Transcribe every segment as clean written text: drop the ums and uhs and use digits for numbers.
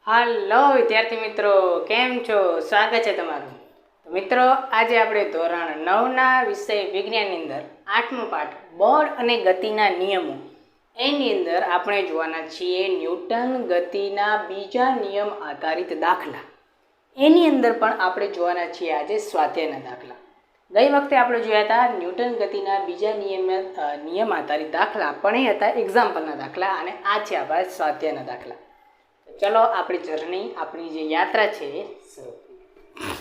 હાલો વિદ્યાર્થી મિત્રો, કેમ છો? સ્વાગત છે તમારું. તો મિત્રો, આજે આપણે ધોરણ 9ના વિષય વિજ્ઞાનની અંદર 8મો પાઠ બળ અને ગતિના નિયમો એની અંદર આપણે જોવાના છીએ ન્યૂટન ગતિના બીજા નિયમ આધારિત દાખલા. એની અંદર પણ આપણે જોવાના છીએ આજે સ્વાધ્યાયના દાખલા. ગઈ વખતે આપણે જોયા હતા ન્યૂટન ગતિના બીજા નિયમ આધારિત દાખલા, પણ એ હતા એક્ઝામ્પલના દાખલા, અને આ છે આપણા સ્વાધ્યાયના દાખલા. ચલો આપણી જર્ની, આપણી જે યાત્રા છે શરૂ કરીએ.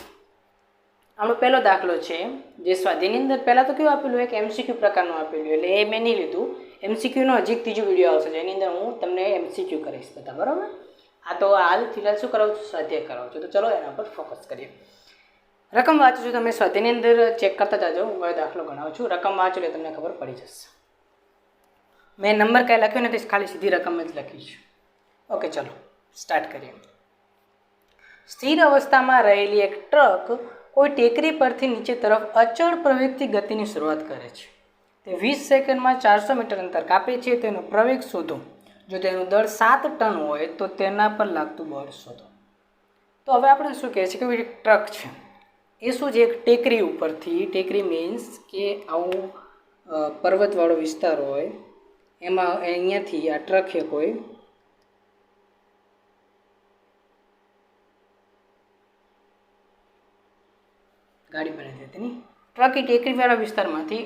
આપણો પહેલો દાખલો છે જે સ્વાધ્યાયની અંદર પહેલાં તો કેવું આપેલું એક એમસીક્યુ પ્રકારનું આપેલું, એટલે એ મેં નહીં લીધું. એમસીક્યુનો હજી ત્રીજો વિડીયો આવશે જેની અંદર હું તમને એમસીક્યુ કરીશ બધા, બરાબર? આ તો હાલ ફિલહાલ શું કરાવું છું? સ્વાધ્યાય કરાવું છું. તો ચલો એના પર ફોકસ કરીએ. રકમ વાંચું છું, તમે સ્વાધ્યાયની અંદર ચેક કરતા જાજો. હું હવે દાખલો ગણાવું છું, રકમ વાંચો એટલે તમને ખબર પડી જશે. મેં નંબર કાંઈ લખ્યો નથી, ખાલી સીધી રકમ જ લખી છે. ઓકે, ચલો સ્ટાર્ટ કરીએ. સ્થિર અવસ્થામાં રહેલી એક ટ્રક કોઈ ટેકરી પરથી નીચે તરફ અચળ પ્રવેગથી ગતિની શરૂઆત કરે છે. તે 20 સેકન્ડમાં 400 મીટર અંતર કાપે છે. તેનો પ્રવેગ શોધો. જો તેનું દળ 7 ટન હોય તો તેના પર લાગતું બળ શોધો. તો હવે આપણે શું કહે છે કે એક ટ્રક છે, એ શું છે, એક ટેકરી ઉપરથી, ટેકરી મીન્સ કે આવું પર્વતવાળો વિસ્તાર હોય એમાં અહીંયાથી આ ટ્રક છે, કોઈ ગાડી બનાવી હતી નહીં, ટ્રક એ ટેકરીવાળા વિસ્તારમાંથી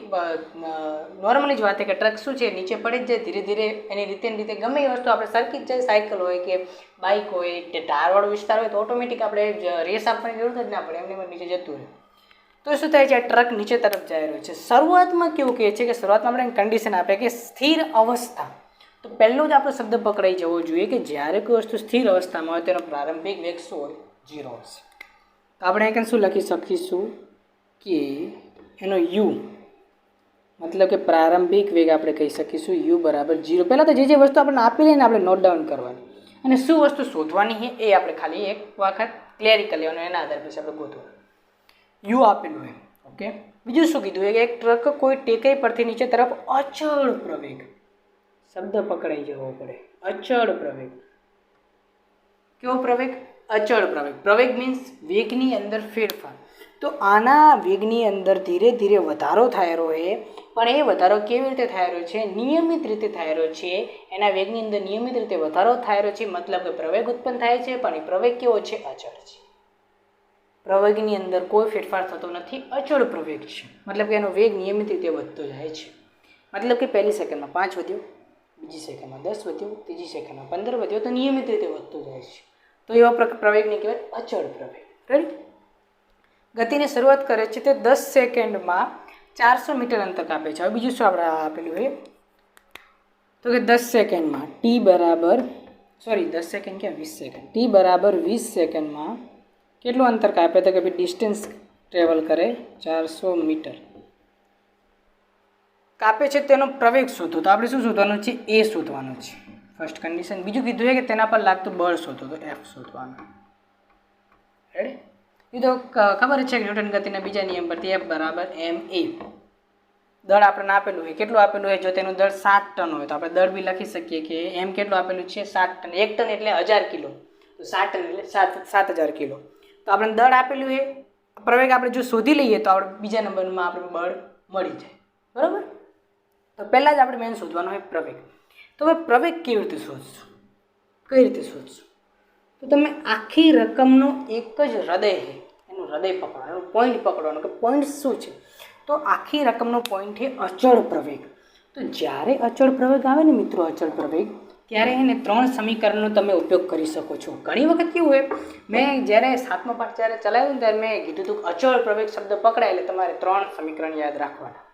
નોર્મલી જ વાત છે કે ટ્રક શું છે નીચે પડી જ જાય ધીરે ધીરે એની રીતે ગમે એ વસ્તુ આપણે સરકી જ જાય. સાયકલ હોય કે બાઇક હોય કે ટાયરવાળો વિસ્તાર હોય તો ઓટોમેટિક આપણે રેસ આપવાની જરૂર જ ના પડે, એમને નીચે જતું રહે. તો શું થાય છે, આ ટ્રક નીચે તરફ જઈ રહ્યો છે. શરૂઆતમાં કેવું કહે છે કે શરૂઆતમાં આપણે કન્ડિશન આપે કે સ્થિર અવસ્થા. તો પહેલો જ આપણો શબ્દ પકડાઈ જવો જોઈએ કે જ્યારે કોઈ વસ્તુ સ્થિર અવસ્થામાં હોય તેનો પ્રારંભિક વેગ શું હોય? 0 હશે. તો આપણે અહીં શું લખી શકીશું કે એનો યુ મતલબ કે પ્રારંભિક વેગ આપણે કહી શકીશું યુ બરાબર 0. પહેલાં તો જે વસ્તુ આપણને આપી લઈને આપણે નોટ ડાઉન કરવાની, અને શું વસ્તુ શોધવાની છે એ આપણે ખાલી એક વખત ક્લિયર કરી લેવાનું, એના આધાર પછી આપણે ગોતવાનું. યુ આપેલું હોય. ઓકે, બીજું શું કીધું કે એક ટ્રક કોઈ ટેકરી પરથી નીચે તરફ અચળ પ્રવેગ, શબ્દ પકડાઈ જવો પડે. અચળ પ્રવેગ. કેવો પ્રવેગ? અચળ પ્રવેગ. પ્રવેગ મીન્સ વેગની અંદર ફેરફાર. તો આના વેગની અંદર ધીરે ધીરે વધારો થાય રહ્યો, પણ એ વધારો કેવી રીતે થાય રહ્યો છે? નિયમિત રીતે થાય રહ્યો છે. એના વેગની અંદર નિયમિત રીતે વધારો થાય રહ્યો છે, મતલબ કે પ્રવેગ ઉત્પન્ન થાય છે, પણ એ પ્રવેગ કેવો છે? અચળ છે. પ્રવેગની અંદર કોઈ ફેરફાર થતો નથી, અચળ પ્રવેગ છે. મતલબ કે એનો વેગ નિયમિત રીતે વધતો જાય છે. મતલબ કે પહેલી સેકન્ડમાં 5 વધ્યો, બીજી સેકન્ડમાં 10 વધ્યો, ત્રીજી સેકન્ડમાં 15 વધ્યો, તો નિયમિત રીતે વધતો જાય છે. તો એવા પ્રવેગને કહેવાય અચળ પ્રવેગ. રાઈટ. ગતિની શરૂઆત કરે છે તે 10 સેકન્ડમાં 400 મીટર અંતર કાપે છે. હવે બીજું શું આપણે આપેલું હોય તો કે 10 સેકન્ડમાં ટી બરાબર 10 સેકન્ડ ક્યાં 20 સેકન્ડ, ટી બરાબર 20 સેકન્ડમાં કેટલું અંતર કાપે? તો કે ભાઈ ડિસ્ટન્સ ટ્રેવલ કરે 400 મીટર કાપે છે. તેનો પ્રવેગ શોધો. તો આપણે શું શોધવાનું છે? એ શોધવાનું છે, ફર્સ્ટ કન્ડિશન. બીજું કીધું છે કે તેના પર લાગતું બળ શોધો, તો એફ શોધવાનું. રેડી? એ તો ખબર છે કે ન્યૂટન ગતિના બીજા નિયમ પરથી એફ બરાબર ma. દળ આપણને આપેલું હોય, કેટલું આપેલું હોય? જો તેનું દળ 7 ટન હોય તો આપણે દળ બી લખી શકીએ કે એમ કેટલું આપેલું છે? 7 ટન. 1 ટન એટલે 1000 કિલો, તો 7 ટન એટલે 7000 કિલો. તો આપણે દળ આપેલું હોય, પ્રવેગ આપણે જો શોધી લઈએ તો આપણે બીજા નંબરમાં આપણે બળ મળી જાય. બરાબર? તો પહેલાં જ આપણે મેન શોધવાનું હોય પ્રવેગ. તો હવે પ્રવેગ કેવી રીતે શોધશું? કઈ રીતે શોધશું? તો તમે આખી રકમનો એક જ હૃદય છે, એનું હૃદય પકડવાનું, એનું પોઈન્ટ પકડવાનું કે પોઈન્ટ શું છે. તો આખી રકમનો પોઈન્ટ છે અચળ પ્રવેગ. તો જ્યારે અચળ પ્રવેગ આવે ને મિત્રો, અચળ પ્રવેગ, ત્યારે એને 3 સમીકરણનો તમે ઉપયોગ કરી શકો છો. ઘણી વખત કેવું હોય, મેં જ્યારે 7મો પાઠ જ્યારે ચલાવ્યું ને ત્યારે મેં કીધું હતું અચળ પ્રવેગ શબ્દ પકડાય એટલે તમારે 3 સમીકરણ યાદ રાખવાના,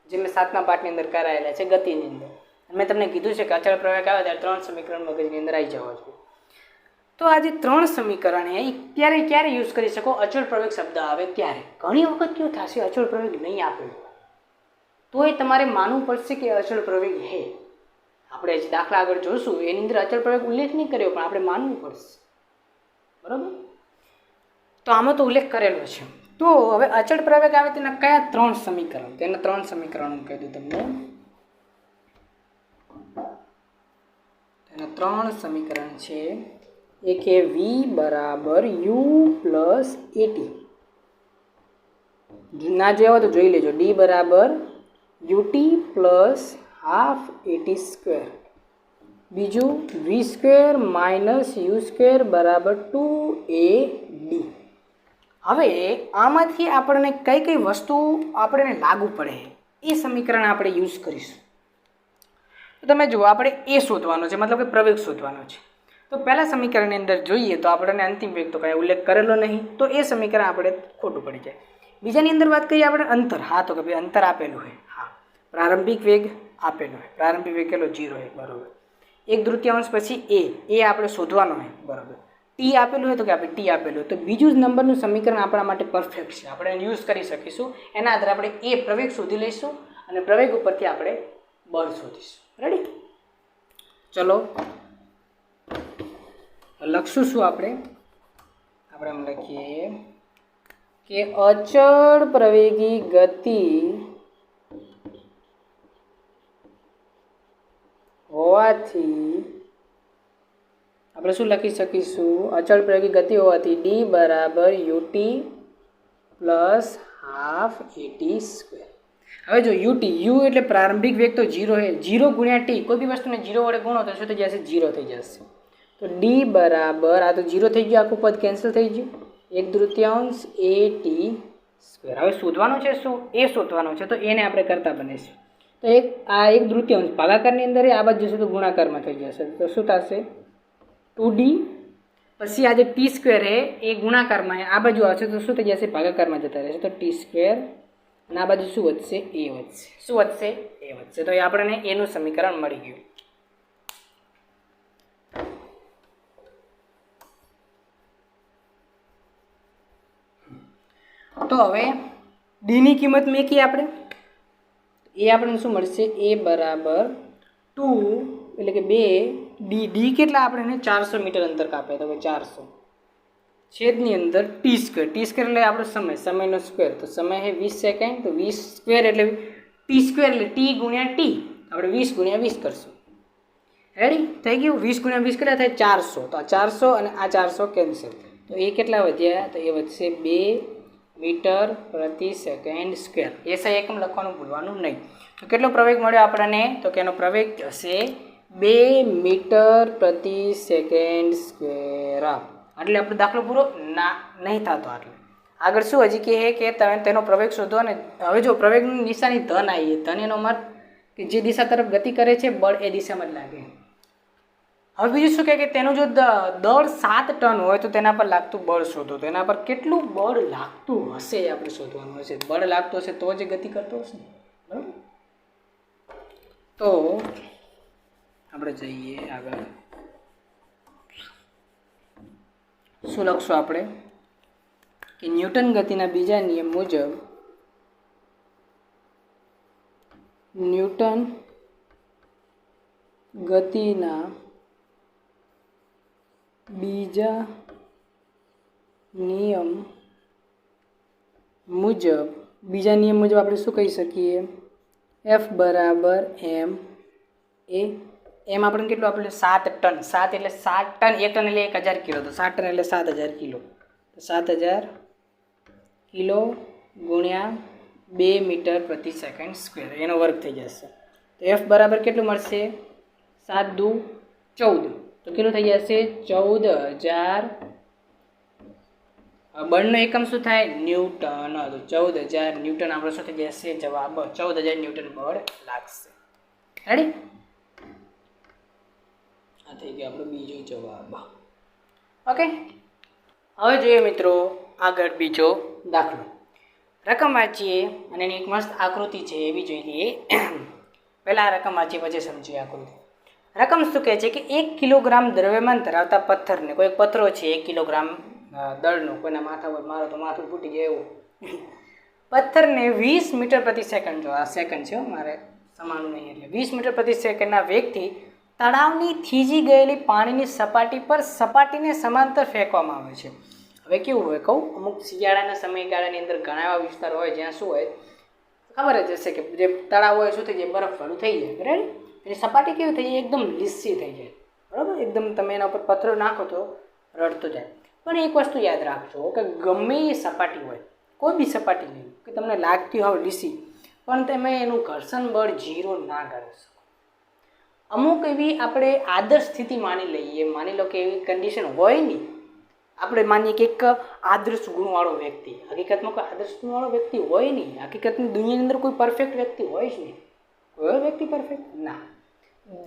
જે મેં 7મા પાઠની અંદર કરાયેલા છે ગતિની અંદર. મેં તમને કીધું છે કે અચળ પ્રવેગ આવે ત્યારે 3 સમીકરણ મગજની અંદર આવી જવા જોઈએ. તો આ જે 3 સમીકરણ એ ક્યારે યુઝ કરી શકો? અચળ પ્રવેગ શબ્દ આવે ત્યારે. ઘણી વખત કેવું થશે, અચળ પ્રવેગ નહીં આપેલું તો એ તમારે માનવું પડશે કે અચળ પ્રવેગ હે. આપણે જે દાખલા આગળ જોશું એની અંદર અચળ પ્રવેગ ઉલ્લેખ નહીં કર્યો, પણ આપણે માનવું પડશે. બરાબર? તો આમાં તો ઉલ્લેખ કરેલો છે. તો હવે અચળ પ્રવેગ આવે તેના કયા 3 સમીકરણ? તેના 3 સમીકરણ કહી દઉં તમને. તેના 3 સમીકરણ છે એ કે વી બરાબર યુ પ્લસ એટી, ના જોયા હોય તો જોઈ લેજો, ડી બરાબર UT plus half AT square, બીજું V square minus U square બરાબર 2ab. હવે આમાંથી આપણને કઈ કઈ વસ્તુ આપણને લાગુ પડે એ સમીકરણ આપણે યુઝ કરીશું. તો તમે જુઓ, આપણે એ શોધવાનો છે, મતલબ કે પ્રવેગ શોધવાનો છે. તો પહેલા સમીકરણની અંદર જોઈએ તો આપણને અંતિમ વેગ તો કાંઈ ઉલ્લેખ કરેલો નહીં, તો એ સમીકરણ આપણે ખોટું પડી જાય. બીજાની અંદર વાત કરીએ આપણે અંતર. હા, તો કે ભાઈ અંતર આપેલું હોય, હા પ્રારંભિક વેગ આપેલો હોય, પ્રારંભિક વેગ કેટલો 0 હોય, બરાબર. 1/3 પછી એ આપણે શોધવાનો હોય, બરાબર. ટી આપેલું હોય તો કે આપણે ટી આપેલું હોય, તો બીજું જ નંબરનું સમીકરણ આપણા માટે પરફેક્ટ છે, આપણે એને યુઝ કરી શકીશું. એના આધારે આપણે એ પ્રવેગ શોધી લઈશું અને પ્રવેગ ઉપરથી આપણે બળ શોધીશું. રેડી? ચલો લખશું શું આપણે એમ લખીએ કે અચળ પ્રવેગી ગતિ હોવાથી આપણે શું લખી શકીશું? અચળ પ્રવેગી ગતિ હોવાથી ડી બરાબર UT plus half AT square. હવે જો યુ એટલે પ્રારંભિક વેગ તો 0 है, 0 ગુણ્યા ટી, કોઈ બી વસ્તુને 0 વડે ગુણો તો શું થઈ જશે? 0 થઈ જશે. તો ડી બરાબર, આ તો 0 થઈ ગયું, આખું પદ કેન્સલ થઈ ગયું, 1/3 એટી સ્ક્વેર. હવે શોધવાનું છે શું? એ શોધવાનું છે, તો એને આપણે કરતા બનીશું. તો આ 1/3 ભાગાકારની અંદર આ બાજુ જશે તો ગુણાકારમાં થઈ જશે, તો શું થશે? 2d. પછી આ જે ટી સ્ક્વેર એ ગુણાકારમાં આ બાજુ આવશે તો શું થઈ જશે? ભાગાકારમાં જતા રહેશે, તો ટી સ્ક્વેર. અને આ બાજુ શું વધશે? એ વધશે. શું વધશે? એ વધશે. તો એ આપણને એનું સમીકરણ મળી ગયું. તો હવે ડીની કિંમત મેકી આપણે, એ આપણને શું મળશે? એ બરાબર 2 એટલે કે 2 ડી કેટલા આપણને 400 મીટર અંતર કાપે, તો 400 છેદની અંદર ટી સ્ક્વેર. ટી સ્ક્વેર એટલે આપણો સમયનો સ્ક્વેર, તો સમય છે 20 સેકન્ડ, તો 20 સ્ક્વેર એટલે ટી સ્ક્વેર એટલે ટી ગુણ્યા ટી, આપણે 20 ગુણ્યા 20 કરશું. રેડી? થઈ ગયું? 20 ગુણ્યા 20 કેટલા થાય? 400. તો આ 400 અને આ 400 કેન્સલ, તો એ કેટલા વધ્યા? તો એ વધશે 2 મીટર પ્રતિ સેકન્ડ સ્ક્વેર. એસઆઈ એકમ લખવાનું ભૂલવાનું નહીં. તો કેટલો પ્રવેગ મળ્યો આપણને? તો કે એનો પ્રવેગ હશે 2 મીટર પ્રતિ સેકન્ડ સ્ક્વેર. એટલે આપણો દાખલો પૂરો નહીં થતો. આટલે આગળ શું હજી કહે કે તમે તેનો પ્રવેગ શોધો. અને હવે જો પ્રવેગની નિશાની ધન આવી, ધન એનો મત કે જે દિશા તરફ ગતિ કરે છે બળ એ દિશામાં જ લાગે. હવે બીજું શું કહે કે તેનું જો દળ 7 ટન હોય તો તેના પર લાગતું બળ શોધો. તો એના પર કેટલું બળ લાગતું હશે એ આપણે શોધવાનું હશે. બળ લાગતું હશે તો જ ગતિ કરતો હશે, બરાબર? તો આપણે જઈએ આગળ. શું લખશું આપણે? કે ન્યૂટન ગતિના બીજા નિયમ મુજબ ન્યૂટન ગતિના બીજા નિયમ મુજબ આપણે શું કહી શકીએ? એફ બરાબર એમ એ. એમ આપણને કેટલું આપણે 7 ટન. 7 એટલે 7 ટન, 1 ટન એટલે 1000 કિલો, તો 7 ટન એટલે 7000 કિલો. તો 7000 કિલો ગુણ્યા 2 મીટર પ્રતિ સેકન્ડ સ્ક્વેર, એનો વર્ગ થઈ જશે. તો એફ બરાબર કેટલું મળશે? 7 દુ 14, તો કેટલું થઈ જશે? 14000. બળનો એકમ શું થાય? ન્યૂટન. તો 14000 ન્યૂટન આપણો શું થઈ જશે? જવાબ 14000 ન્યૂટન બળ લાગશે. રેડી? આ થઈ ગયો આપણો બીજો જવાબ. ઓકે, હવે જોઈએ મિત્રો આગળ બીજો દાખલો. રકમ વાંચીએ અને એની એક મસ્ત આકૃતિ છે એ બી જોઈ લઈએ. પહેલાં રકમ વાંચીએ પછી સમજીએ આકૃતિ. રકમ શું કહે છે કે 1 કિલોગ્રામ દ્રવ્યમાન ધરાવતા પથ્થરને, કોઈ પથ્થરો છે 1 કિલોગ્રામ દળનો, કોઈના માથા પર મારો તો માથું ફૂટી જાય એવું પથ્થરને 20 મીટર પ્રતિ સેકન્ડ, જો આ સેકન્ડ છે મારે સમાનું નહીં, એટલે 20 મીટર પ્રતિ સેકન્ડના વેગથી તળાવની થીજી ગયેલી પાણીની સપાટી પર સપાટીને સમાંતર ફેંકવામાં આવે છે. હવે કેવું હોય કહું, અમુક શિયાળાના સમયગાળાની અંદર ઘણા એવા વિસ્તાર હોય જ્યાં શું હોય ખબર જ હશે કે જે તળાવ હોય શું થઈ જાય? બરફવાળું થઈ જાય. બરાબર? એની સપાટી કેવી થઈ જાય? એકદમ લીસી થઈ જાય. બરાબર? એકદમ તમે એના ઉપર પથ્થરો નાખો તો રડતો જાય. પણ એક વસ્તુ યાદ રાખજો કે ગમે એ સપાટી હોય, કોઈ બી સપાટી નહીં કે તમને લાગતી હોય લીસી, પણ તમે એનું ઘર્ષણ બળ 0 ના કરી શકો. અમુક એવી આપણે આદર્શ સ્થિતિ માની લઈએ, માની લો કે એવી કન્ડિશન હોય નહીં. આપણે માનીએ કે એક આદર્શ ગુણવાળો વ્યક્તિ, હકીકતમાં કોઈ આદર્શ ગુણવાળો વ્યક્તિ હોય નહીં. હકીકતની દુનિયાની અંદર કોઈ પરફેક્ટ વ્યક્તિ હોય જ નહીં. કોઈ વ્યક્તિ પરફેક્ટ ના,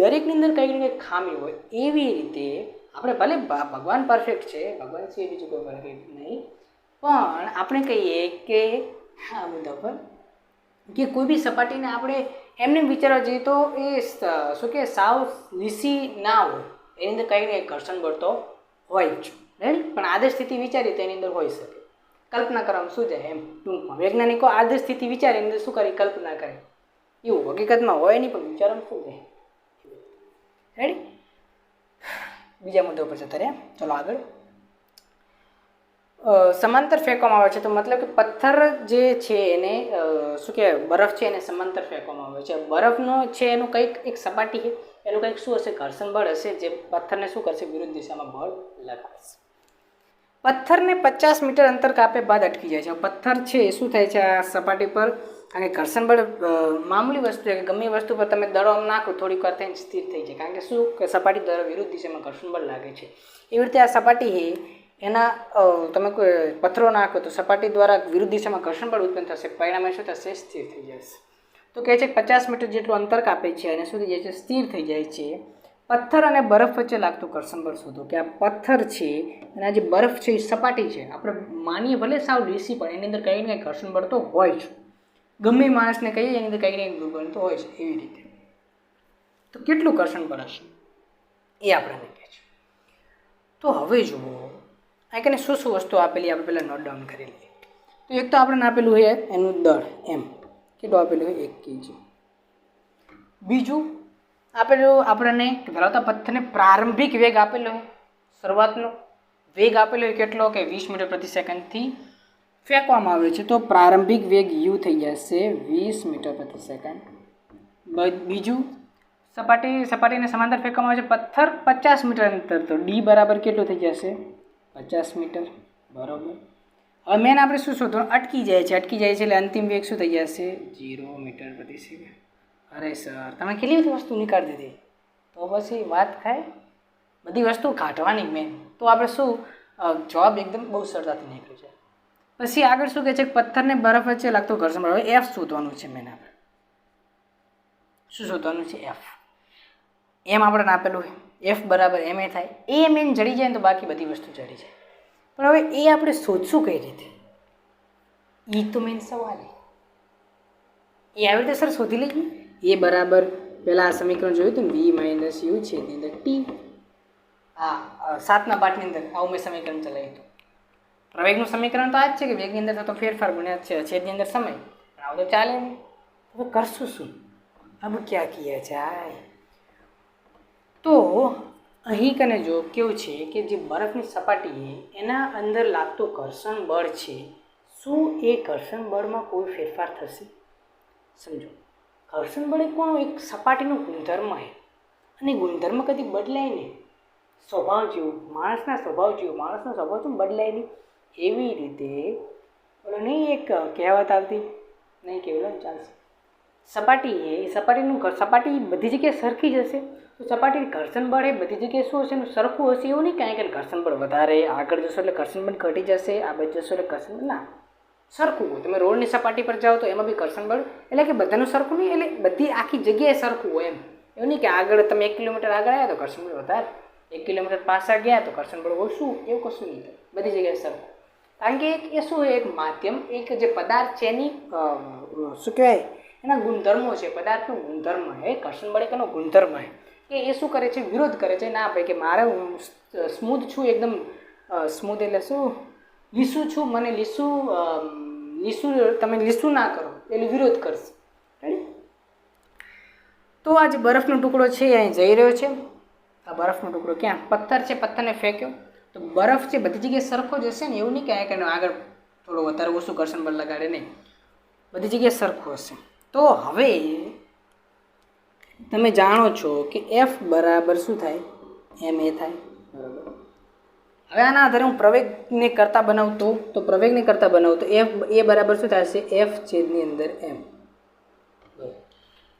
દરેકની અંદર કંઈક ને કંઈક ખામી હોય. એવી રીતે આપણે ભલે ભગવાન પરફેક્ટ છે, ભગવાન છે બીજું કોઈ પરફેક્ટ નહીં, પણ આપણે કહીએ કે આ મુદ્દા પર કે કોઈ બી સપાટીને આપણે એમને વિચારવા જઈએ તો એ શું કે સાવ લીસી ના હોય, એની અંદર કંઈક ને કંઈક ઘર્ષણ બળ તો હોય જ, રાઈટ. પણ આદર્શ સ્થિતિ વિચારીએ તો એની અંદર હોઈ શકે. કલ્પના કરવામાં શું જાય એમ ટૂંકમાં વૈજ્ઞાનિકો આદર્શ સ્થિતિ વિચારે એની અંદર શું કરી કલ્પના કરે, એવું હકીકતમાં હોય નહીં પણ વિચારવામાં શું જાય. રેડી, બીજા મુદ્દા ઉપર જતા રહ્યા. ચલો આગળ. સમાંતર ફેંકવામાં આવે છે તો મતલબ કે પથ્થર જે છે એને શું કહેવાય, બરફ છે એને સમાંતર ફેંકવામાં આવે છે. બરફનો છે એનું કંઈક એક સપાટી છે, એનું કંઈક શું હશે, ઘર્ષણ બળ હશે, જે પથ્થરને શું કરશે, વિરુદ્ધ દિશામાં બળ લગાડશે. પથ્થરને 50 મીટર અંતર કાપે બાદ અટકી જાય છે. પથ્થર છે એ શું થાય છે આ સપાટી પર, કારણ કે ઘર્ષણ બળ મામૂલી વસ્તુ છે કે ગમે એ વસ્તુ પર તમે દડો નાખો થોડીક વાર થઈને સ્થિર થઈ જાય, કારણ કે શું કે સપાટી દ્વારા વિરુદ્ધ દિશામાં ઘર્ષણ બળ લાગે છે. એવી રીતે આ સપાટી છે એના તમે કોઈ પથ્થરો નાખો તો સપાટી દ્વારા વિરુદ્ધ દિશામાં ઘર્ષણ બળ ઉત્પન્ન થશે, પરિણામે શું થશે, સ્થિર થઈ જશે. તો કહે છે 50 મીટર જેટલું અંતર કાપે છે અને શું થઈ જાય છે, સ્થિર થઈ જાય છે. પથ્થર અને બરફ વચ્ચે લાગતું ઘર્ષણ બળ શોધો. કે આ પથ્થર છે અને આ જે બરફ છે એ સપાટી છે, આપણે માનીએ ભલે સાવ લીસી પણ એની અંદર કંઈ ને કંઈ ઘર્ષણ બળ તો હોય જ. ગમે માણસને કહીએ એની અંદર કંઈ ને કંઈ દુર્બળ તો હોય છે. એવી રીતે તો કેટલું ઘર્ષણ બળ હશે એ આપણને કહે છે. તો હવે જુઓ આ કને શું શું વસ્તુ આપેલી આપણે પહેલાં નોટ ડાઉન કરી લઈએ. તો એક તો આપણને આપેલું છે એનું દળ એમ, કેટલું આપેલું હોય 1 kg. બીજું આપેલું આપણને ધરાવતા પથ્થરને પ્રારંભિક વેગ આપેલો હોય, શરૂઆતનો વેગ આપેલો હોય કેટલો કે 20 મીટર પ્રતિ સેકન્ડથી ફેંકવામાં આવે છે. તો પ્રારંભિક વેગ u થઈ જશે 20 મીટર પ્રતિ સેકન્ડ. બીજું સપાટીને સમાંતર ફેંકવામાં આવે છે પથ્થર 50 મીટર અંતર, તો d બરાબર કેટલું થઈ જશે 50 મીટર, બરાબર. હવે મેન આપણે શું શોધવાનું, અટકી જાય છે એટલે અંતિમ વેગ શું થઈ જશે 0 મીટર પ્રતિ સેકન્ડ. અરે સર તમે કેટલી બધી વસ્તુ નીકાળી દીધી, તો પછી વાત થાય બધી વસ્તુ કાઢવાની મેન, તો આપણે શું જવાબ એકદમ બહુ સરળતાથી નીકળી જાય. પછી આગળ શું કહે છે, પથ્થરને બરફ વચ્ચે લાગતો ઘર્ષણ બળ. હવે એફ શોધવાનું છે. મેન આપણે શું શોધવાનું છે, એફ. એમ આપણે આપેલું હોય એફ બરાબર એમ એ થાય, એ મેન જડી જાય ને તો બાકી બધી વસ્તુ જડી જાય. પણ હવે એ આપણે શોધશું કઈ રીતે, એ તો મેન સવાલ એ આવી રીતે સર શોધી લઈએ. એ બરાબર પહેલાં આ સમીકરણ જોયું હતું ને, v માઇનસ યુ છે એની અંદર ટી. હા 7ના પાઠની અંદર આવું મેં સમીકરણ ચલાવ્યું હતું. પ્રવેગનું સમીકરણ તો આ જ છે કે વેગની અંદર થતો ફેરફાર ગુણ્યા છે છેદની અંદર સમય, પણ આવું તો ચાલે નહીં. તો કરશું શું, અબ ક્યાં કિયા જાય. તો અહીં કને જો કેવું છે કે જે બરફની સપાટી એના અંદર લાગતું ઘર્ષણ બળ છે, શું એ ઘર્ષણ બળમાં કોઈ ફેરફાર થશે? સમજો, ઘર્ષણ બળ એ કોણ એક સપાટીનો ગુણધર્મ છે અને ગુણધર્મ કદી બદલાય નહીં. સ્વભાવ જેવું, માણસના સ્વભાવ જેવું, માણસનો સ્વભાવ તો બદલાય નહીં. એવી રીતે નહીં એક કહેવત આવતી, નહીં કહેવું ચાલશે, સપાટી બધી જગ્યાએ સરખી જ હશે. તો સપાટી ઘર્ષણ બળ એ બધી જગ્યાએ શું હશે, એનું સરખું હશે એવું નહીં. કારણ કે ઘર્ષણ બળ વધારે આગળ જશો એટલે ઘર્ષણ બળ ઘટી જશે, આ બાજુ જશો એટલે ઘર્ષણ બળ ના સરખું હોય. તમે રોડની સપાટી પર જાઓ તો એમાં બી ઘર્ષણ બળ એટલે કે બધાનું સરખું નહીં, એટલે બધી આખી જગ્યાએ સરખું હોય એમ. એવું નહીં કે આગળ તમે 1 કિલોમીટર આગળ આવ્યા તો ઘર્ષણ બળ વધારે, 1 કિલોમીટર પાછા ગયા તો ઘર્ષણ બળ ઓછું, એવું કશું નહીં થાય, બધી જગ્યાએ સરખું. કારણ કે એ શું એક માધ્યમ, એક જે પદાર્થ છે એની શું કહેવાય એના ગુણધર્મો છે, પદાર્થનો ગુણધર્મ છે, ઘર્ષણ બળ એનો ગુણધર્મ છે કે એ શું કરે છે, વિરોધ કરે છે. ના ભાઈ કે મારે હું સ્મૂથ છું, એકદમ સ્મૂથ એટલે શું લીસું છું, મને લીસું તમે લીસું ના કરો એટલે વિરોધ કરશે. રેડી. તો આ જે બરફનો ટુકડો છે અહીં જઈ રહ્યો છે, આ બરફનો ટુકડો ક્યાં, પથ્થર છે, પથ્થરને ફેંક્યો તો બરફ છે બધી જગ્યાએ સરખો જ હશે ને, એવું નહીં કે આગળ થોડું વધારે ઓછું ઘર્ષણ બળ લગાડે નહીં, બધી જગ્યાએ સરખું હશે. તો હવે તમે જાણો છો કે એફ બરાબર શું થાય, એમ એ થાય, બરાબર. હવે આના આધારે હું પ્રવેગને કરતા બનાવતો તો પ્રવેગને કરતા બનાવતો એફ એ બરાબર શું થશે એફ છેદની અંદર એમ.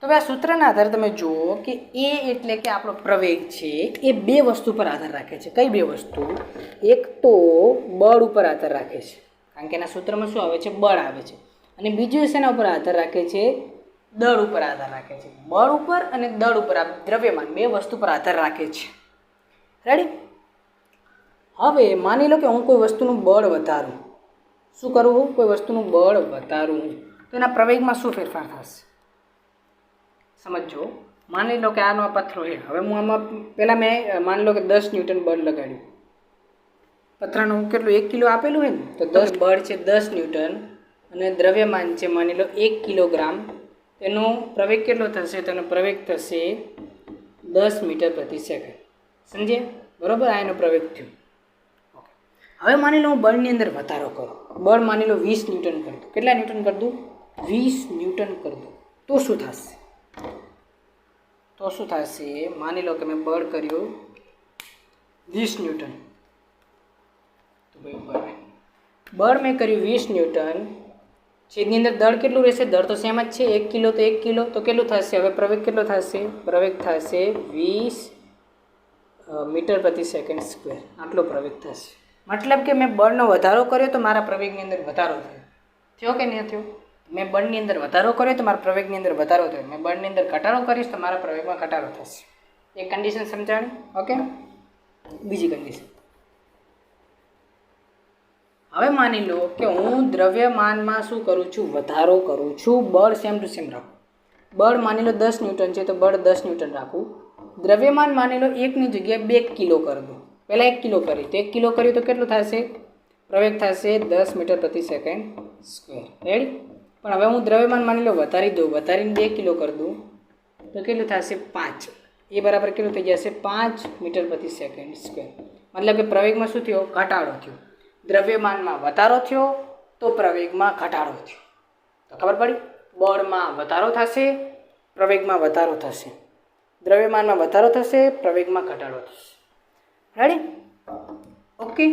તો હવે આ સૂત્રના આધારે તમે જુઓ કે એ એટલે કે આપણો પ્રવેગ છે એ બે વસ્તુ પર આધાર રાખે છે. કઈ બે વસ્તુ? એક તો બળ ઉપર આધાર રાખે છે, કારણ કે એના સૂત્રમાં શું આવે છે? બળ આવે છે. અને બીજું શેના ઉપર આધાર રાખે છે? દળ ઉપર આધાર રાખે છે. બળ ઉપર અને દળ ઉપર, આ દ્રવ્યમાન બે વસ્તુ પર આધાર રાખે છે. રેડી? હવે માની લો કે હું કોઈ વસ્તુનું બળ વધારું. શું કરવું? કોઈ વસ્તુનું બળ વધારું તો એના પ્રવેગમાં શું ફેરફાર થશે? સમજો. માની લો કે આનો આ પથ્થરો છે. હવે હું આમાં પહેલાં મેં માની લો કે 10 ન્યૂટન બળ લગાડ્યું. પથરાનું કેટલું 1 કિલો આપેલું હોય ને, તો 10 બળ છે 10 ન્યૂટન અને દ્રવ્યમાન છે માની લો 1 કિલોગ્રામ. એનો પ્રવેગ કેટલો થશે? તો એનો પ્રવેગ થશે 10 મીટર પ્રતિ સેકન્ડ. સમજે? બરાબર? આ એનો પ્રવેગ થયો. હવે માની લો હું બળની અંદર વધારો કરું. બળ માની લો 20 ન્યૂટન કરી દઉં. કેટલા ન્યૂટન કરી દઉં? 20 ન્યૂટન કરી દઉં. તો શું થશે? માની લો કે મેં બળ કર્યું 20 ન્યૂટન. તો ભાઈ બળ મેં કર્યું 20 ન્યૂટન. છેદની અંદર દળ કેટલું રહેશે? દળ તો સેમ જ છે, 1 કિલો તો 1 કિલો. તો કેટલું થશે? હવે પ્રવેગ કેટલો થશે? પ્રવેગ થશે 20 મીટર પ્રતિ સેકન્ડ સ્ક્વેર. આટલો પ્રવેગ થશે. મતલબ કે મેં બળનો વધારો કર્યો તો મારા પ્રવેગની અંદર વધારો થયો કે નહીં થયો? મેં બળની અંદર વધારો કર્યો તો મારા પ્રવેગની અંદર વધારો થયો. મેં બળની અંદર ઘટાડો કરીશ તો મારા પ્રવેગમાં ઘટાડો થશે. એક કન્ડિશન સમજાણી? ઓકે. બીજી કન્ડિશન, હવે માની લો કે હું દ્રવ્યમાનમાં શું કરું છું? વધારો કરું છું. બળ સેમ ટુ સેમ રાખું. બળ માની લો 10 ન્યૂટન છે તો બળ 10 ન્યૂટન રાખું. દ્રવ્યમાન માની લો 1ની જગ્યાએ 2 કિલો કરી દઉં. પહેલાં 1 કિલો કરી તો 1 કિલો કર્યું તો કેટલું થશે? પ્રવેગ થશે 10 મીટર પ્રતિ સેકન્ડ સ્ક્વેર. રેડી? પણ હવે હું દ્રવ્યમાન માની લો વધારી દઉં. વધારીને 2 કિલો કરી દઉં તો કેટલું થશે? 5. એ બરાબર કેટલું થઈ જશે? 5 મીટર પ્રતિ સેકન્ડ સ્ક્વેર. મતલબ કે પ્રવેગમાં શું થયો? ઘટાડો થયો. દ્રવ્યમાનમાં વધારો થયો તો પ્રવેગમાં ઘટાડો થયો. તો ખબર પડી? બળમાં વધારો થશે, પ્રવેગમાં વધારો થશે. દ્રવ્યમાનમાં વધારો થશે, પ્રવેગમાં ઘટાડો થશે. રેડી? ઓકે.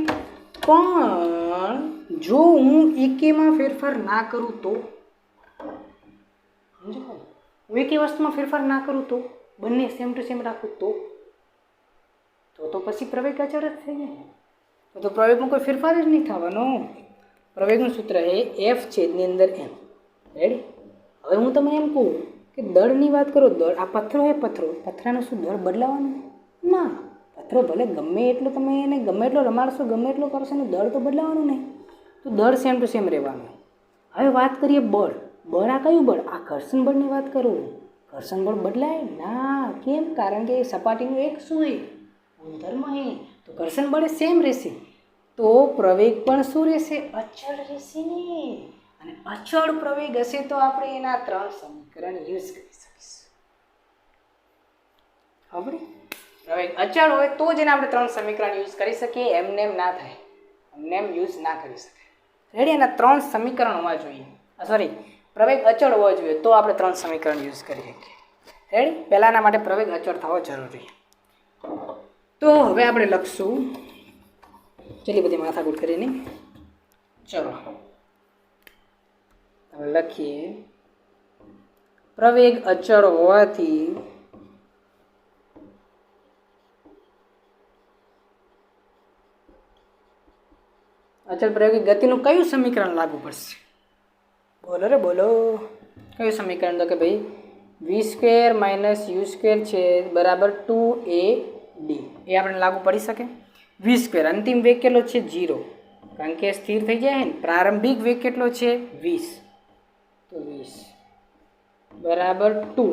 પણ જો હું એકેમાં ફેરફાર ના કરું તો, સમજો, હું એકે વસ્તુમાં ફેરફાર ના કરું તો, બંને સેમ ટુ સેમ રાખું તો પછી પ્રવેગ અચળ જ થઈ જાય. તો પ્રવેગમાં કોઈ ફેરફાર જ નહીં થવાનો. પ્રવેગનું સૂત્ર છે એફ છેદની અંદર એમ. રેડી? હવે હું તમને એમ કહું કે દળની વાત કરો. દળ, આ પથ્થરો છે, પથરાનો શું દળ બદલાવાનું? ના. પથ્થરો ભલે ગમે એટલો તમે એને ગમે એટલો રમાડશો, ગમે એટલો કરશો ને દળ તો બદલાવાનું નહીં. તો દળ સેમ ટુ સેમ રહેવાનું. હવે વાત કરીએ બળ. બળ આ કયું બળ? આ ઘર્ષણ બળની વાત કરું. ઘર્ષણ બળ બદલાય ના. કેમ? કારણ કે સપાટીનું એક શું છે? ગુણધર્મ છે. તો ઘર્ષણ બળ સેમ રહેશે. તો પ્રવેગ પણ શું રહેશે? અચળ રહેશે ને. અને અચળ પ્રવેગ હશે તો આપણે એના 3 સમીકરણ યુઝ કરી શકીશું. આપણે પ્રવેગ અચળ હોય તો જ એને આપણે 3 સમીકરણ યુઝ કરી શકીએ. એમને ના થાય, એમને યુઝ ના કરી શકીએ. રેડી? એના 3 સમીકરણ હોવા જોઈએ. પ્રવેગ અચળ હોવો જોઈએ તો આપણે 3 સમીકરણ યુઝ કરી શકીએ. રેડી? પહેલાંના માટે પ્રવેગ અચળ થવો જરૂરી. તો હવે આપણે લખશું, ચલી બધી માથાકૂટ કરીને, ચલો હવે લખીએ. પ્રવેગ અચળ હોવાથી અચળ પ્રયોગિક ગતિનું કયું સમીકરણ લાગુ પડશે? બોલો રે બોલો. કયું સમીકરણ? તો કે ભાઈ v² - u² છે બરાબર 2ad. એ આપણે લાગુ પડી શકે. v², અંતિમ વેગ કેટલો છે? 0, કારણ કે સ્થિર થઈ જાય ને. પ્રારંભિક વેગ કેટલો છે? 20. તો 20 બરાબર 2.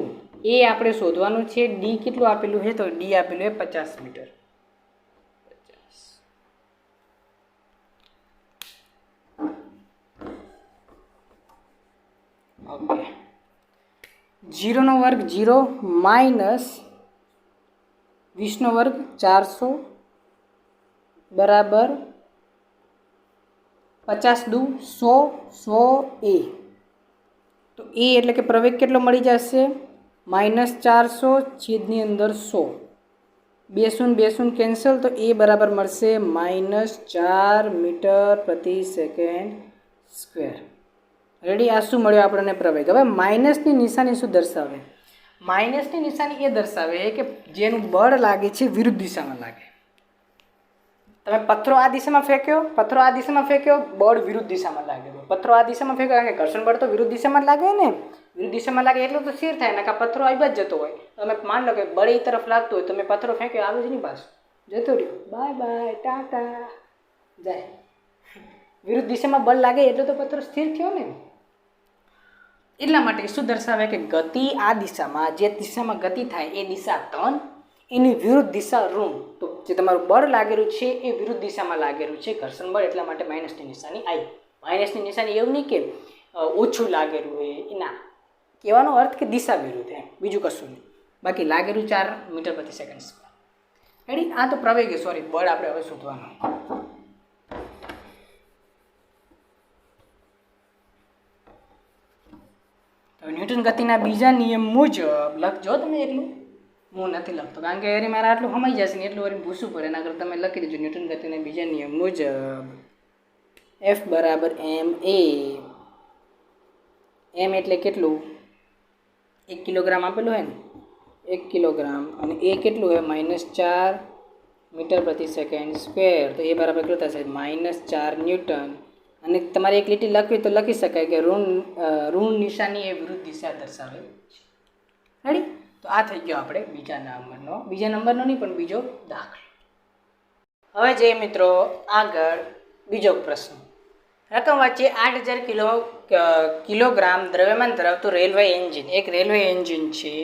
એ આપણે શોધવાનું છે. ડી કેટલું આપેલું છે? તો ડી આપેલું છે 50 મીટર. ઓકે. 0નો વર્ગ 0 માઇનસ 20નો વર્ગ 400 બરાબર 50 દુ 100, 100 એ. તો એ એટલે કે પ્રવેગ કેટલો મળી જશે? -400 છેદની અંદર 100 બે શૂન્ય કેન્સલ, તો એ બરાબર મળશે -4 મીટર પ્રતિ સેકન્ડ સ્ક્વેર. રેડી? આ શું મળ્યો આપણને? પ્રવેગ. હવે માઇનસની નિશાની શું દર્શાવે? માઇનસની નિશાની એ દર્શાવે કે જેનું બળ લાગે છે વિરુદ્ધ દિશામાં લાગે. તમે પથ્થરો આ દિશામાં ફેંક્યો, બળ વિરુદ્ધ દિશામાં લાગે. પથ્થરો આ દિશામાં ફેંક્યો, કારણ કે ઘર્ષણ બળ તો વિરુદ્ધ દિશામાં લાગે ને. વિરુદ્ધ દિશામાં લાગે એટલું તો સ્થિર થાય ને, કે પથ્થરો આવી જ જતો હોય. તમે માન લો કે બળ એ તરફ લાગતો હોય, તમે પથ્થરો ફેંક્યો, આવે જ નહીં પાછું, જતો રહ્યો, બાય બાય, ટાટા, જાય. વિરુદ્ધ દિશામાં બળ લાગે એટલે તો પથ્થરો સ્થિર થયો ને. એટલા માટે શું દર્શાવે કે ગતિ આ દિશામાં, જે દિશામાં ગતિ થાય એ દિશા ધન, એની વિરુદ્ધ દિશા ઋણ. તો જે તમારું બળ લાગેલું છે એ વિરુદ્ધ દિશામાં લાગેલું છે, ઘર્ષણ બળ, એટલા માટે માઇનસની નિશાની આવી. માઇનસની નિશાની એવું નહીં કે ઓછું લાગેલું હોય, એના કહેવાનો અર્થ કે દિશા વિરુદ્ધ, એમ, બીજું કશું નહીં. બાકી લાગેલું 4 મીટર પ્રતિ સેકન્ડ સ્ક્વેર. રેડી? આ તો પ્રવેગ, સોરી, બળ આપણે હવે શોધવાનું. તો ન્યૂટન ગતિના બીજા નિયમ મુજબ લખજો તમે. એટલું હું નથી લખતો, કારણ કે એરી મારે આટલું સમાઈ જશે ને, એટલું વળી ભૂસવું પડે. એના કરતાં તમે લખી દેજો ન્યૂટન ગતિના બીજા નિયમ મુજબ F બરાબર ma. m એટલે કેટલું? 1 કિલોગ્રામ આપેલું હોય ને, 1 કિલોગ્રામ, અને એ કેટલું હોય? -4 મીટર પ્રતિ સેકન્ડ સ્ક્વેર. તો એ બરાબર કેટલું થશે? -4 ન્યૂટન. અને તમારે એક લીટી લખવી તો લખી શકાય કે ઋણ નિશાની એ વિરુદ્ધ દિશા દર્શાવે છે. રેડી? તો આ થઈ ગયો આપણે બીજા નંબરનો નહીં પણ બીજો દાખલો. હવે જે મિત્રો આગળ બીજો પ્રશ્ન. રકમ વાંચીએ. 8000 કિલોગ્રામ દ્રવ્યમાન ધરાવતું રેલવે એન્જિન. એક રેલવે એન્જિન છે.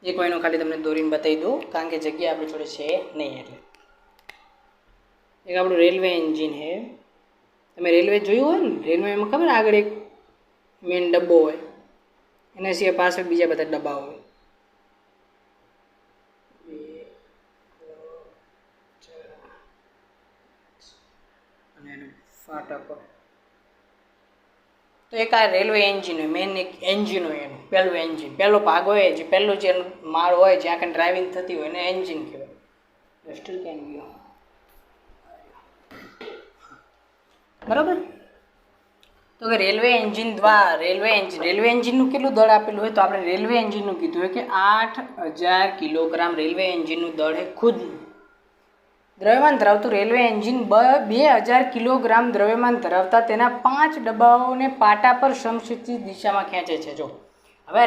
એક કોઈનું ખાલી તમને દોરીને બતાવી દઉં, કારણ કે જગ્યા આપણી જોડે છે નહીં. એટલે એક આપણું રેલવે એન્જિન છે. તમે રેલવે જોયું હોય ને, રેલવેમાં ખબર આગળ એક મેઇન ડબ્બો હોય, એના સિવાય પાછળ બીજા બધા ડબ્બા હોય. અને એનું ફાટકો. તો એક આ રેલવે એન્જિન હોય, મેઇન એક એન્જિન હોય. એનું પહેલું એન્જિન, પહેલો ભાગ હોય, જે પહેલું જે માળ હોય, જ્યાં કંઈ ડ્રાઇવિંગ થતી હોય, એને એન્જિન કહેવાય. સ્ટીલ કેન ગયો બરાબર. તો કે રેલવે એન્જિનનું કેટલું દળ આપેલું હોય? તો આપણે રેલવે એન્જિનનું કીધું હોય કે 8000 કિલોગ્રામ રેલવે એન્જિનનું દળ છે ખુદનું. દ્રવ્યમાન ધરાવતું રેલવે એન્જિન 2000 કિલોગ્રામ દ્રવ્યમાન ધરાવતા તેના 5 ડબ્બાઓને પાટા પર સમક્ષિતિજ દિશામાં ખેંચે છે. જો હવે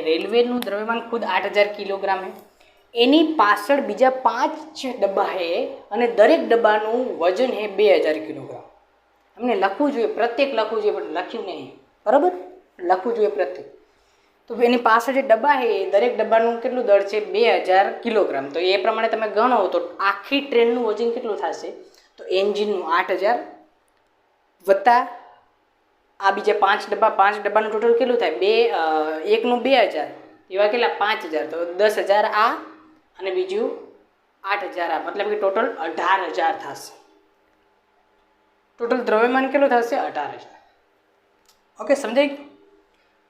રેલવેનું દ્રવ્યમાન ખુદ 8000 કિલોગ્રામ છે, એની પાછળ બીજા 5 ડબ્બા છે, અને દરેક ડબ્બાનું વજન છે 2000 કિલોગ્રામ. અમને લખવું જોઈએ, પ્રત્યેક લખવું જોઈએ, પણ લખ્યું નહીં. બરાબર? લખવું જોઈએ પ્રત્યેક. તો એની પાછળ જે ડબ્બા છે, દરેક ડબ્બાનું કેટલું દળ છે? 2000 કિલોગ્રામ. તો એ પ્રમાણે તમે ગણો તો આખી ટ્રેનનું વજન કેટલું થશે? તો એન્જિનનું 8000 વત્તા આ બીજા 5 ડબ્બાનું ટોટલ કેટલું થાય? એકનું 2000, એવા કેટલા? 5000. તો 10000 આ અને બીજું 8000 આ, મતલબ કે ટોટલ 18000 થશે. ટોટલ દ્રવ્યમાન કેટલું થશે? 18000. ઓકે, સમજાય?